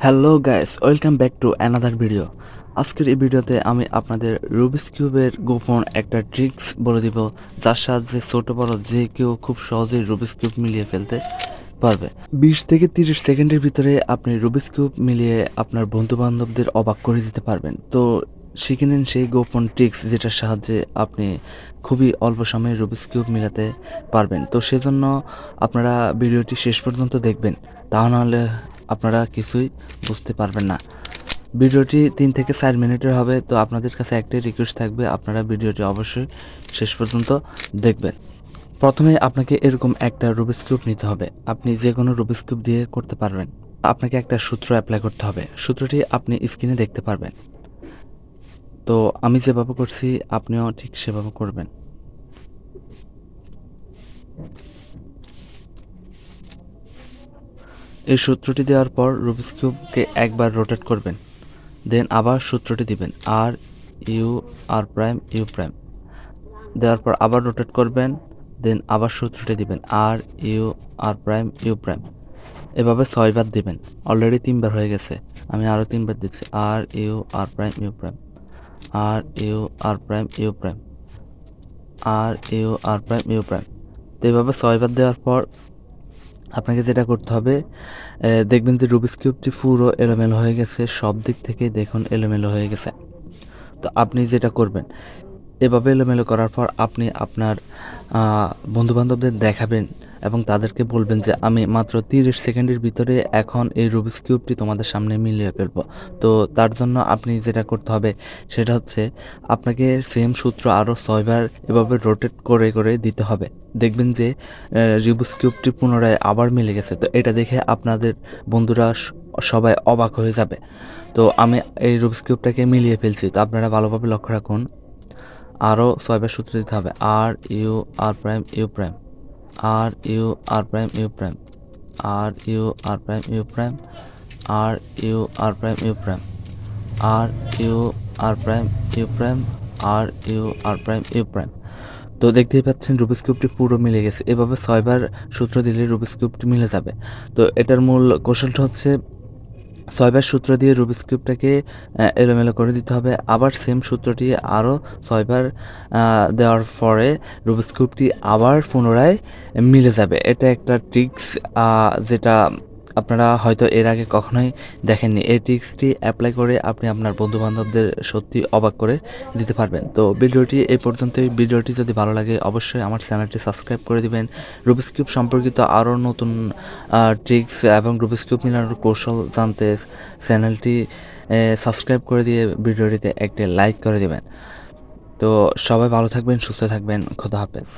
Hello guys, welcome back to another video. আজকের এই ভিডিওতে আমি আপনাদের রুবিক্স কিউবের গোপন একটা ট্রিক্স বলে দিব, যার সাহায্যে ছোট বড় যে কেউ খুব সহজেই রুবিক্স কিউব মিলিয়ে ফেলতে পারবে। 20 থেকে 30 সেকেন্ডের ভিতরে আপনি রুবিক্স কিউব মিলিয়ে আপনার বন্ধু বান্ধবদের অবাক করে দিতে পারবেন। তো শিখে নিন সেই গোপন ট্রিক্স, যেটার সাহায্যে আপনি খুবই অল্প সময়ে রুবিক্স কিউব মিলাতে পারবেন। তো সেজন্য আপনারা ভিডিওটি শেষ পর্যন্ত দেখবেন, তা নাহলে আপনারা কিছুই বুঝতে পারবেন না। ভিডিওটি 3 থেকে 4 মিনিটের হবে। তো আপনাদের কাছে একটাই রিকোয়েস্ট থাকবে, আপনারা ভিডিওটি অবশ্যই শেষ পর্যন্ত দেখবেন। প্রথমে আপনাকে এরকম একটা রুবিক্স কিউব নিতে হবে। আপনি যে কোনো রুবিক্স কিউব দিয়ে করতে পারবেন। আপনাকে একটা সূত্র অ্যাপ্লাই করতে হবে। সূত্রটি আপনি স্ক্রিনে দেখতে পারবেন। তো আমি যেভাবে করছি আপনিও ঠিক সেভাবে করবেন। এই সূত্রটি দেওয়ার পর রুবিক্স কিউবকে একবার রোটেট করবেন, দেন আবার সূত্রটি দিবেন R U R prime U prime. দেওয়ার পর আবার রোটেট করবেন, দেন আবার সূত্রটি দিবেন R U R prime U prime. এভাবে 6 বার দিবেন। অলরেডি 3 বার হয়ে গেছে, আমি আরও 3 বার দিচ্ছি R U R prime U prime, R U R prime U prime, R U R prime U prime. তো এভাবে 6 বার দেওয়ার পর আপনাকে যেটা করতে হবে, দেখবেন যে রুবিক্স কিউবটি পুরো এলোমেলো হয়ে গেছে, সব দিক থেকে দেখুন এলোমেলো হয়ে গেছে। তো আপনি যেটা করবেন, এভাবে এলোমেলো করার পর আপনি আপনার বন্ধুবান্ধবদের দেখাবেন এবং তাদেরকে বলবেন যে আমি মাত্র 30 সেকেন্ডের ভিতরে এখন এই রুবিক্স কিউবটি তোমাদের সামনে মিলিয়ে ফেলবো। তো তার জন্য আপনি যেটা করতে হবে সেটা হচ্ছে, আপনাকে সেম সূত্র আরও 6 বার এভাবে রোটেট করে করে দিতে হবে। দেখবেন যে রুবিক্স কিউবটি পুনরায় আবার মিলে গেছে। তো এটা দেখে আপনাদের বন্ধুরা সবাই অবাক হয়ে যাবে। তো আমি এই রুবিক্স কিউবটাকে মিলিয়ে ফেলছি। তো আপনারা ভালোভাবে লক্ষ্য রাখুন। আরও 6 বার সূত্র দিতে হবে R U R prime U prime, R U R prime U prime, R U R prime U prime, R U R prime U prime, R U R prime U prime, R U R prime U prime. তো দেখতেই পাচ্ছেন Rubik's কিউবটি পুরো মিলে গেছে। এভাবে 6 বার সূত্র দিলে Rubik's কিউবটি মিলে যাবে। তো এটার মূল কৌশলটা হচ্ছে, 6 বার সূত্র দিয়ে রুবিক্স কিউবটাকে এলোমেলো করে দিতে হবে। আবার সেম সূত্রটি আরও 6 বার দেওয়ার পরে রুবিক্স কিউবটি আবার পুনরায় মিলে যাবে। এটা একটা ট্রিক্স, যেটা আপনারা হয়তো এর আগে কখনোই দেখেননি। এই ট্রিক্সটি অ্যাপ্লাই করে আপনি আপনার বন্ধুবান্ধবদের সত্যি অবাক করে দিতে পারবেন। তো ভিডিওটি এই পর্যন্তই। ভিডিওটি যদি ভালো লাগে অবশ্যই আমার চ্যানেলটি সাবস্ক্রাইব করে দিবেন। রুবিক্স কিউব সম্পর্কিত আরও নতুন ট্রিক্স এবং রুবিক্স কিউব মিলানোর কৌশল জানতে চ্যানেলটি সাবস্ক্রাইব করে দিয়ে ভিডিওটিতে একটি লাইক করে দিবেন। তো সবাই ভালো থাকবেন, সুস্থ থাকবেন। খোদা হাফেজ।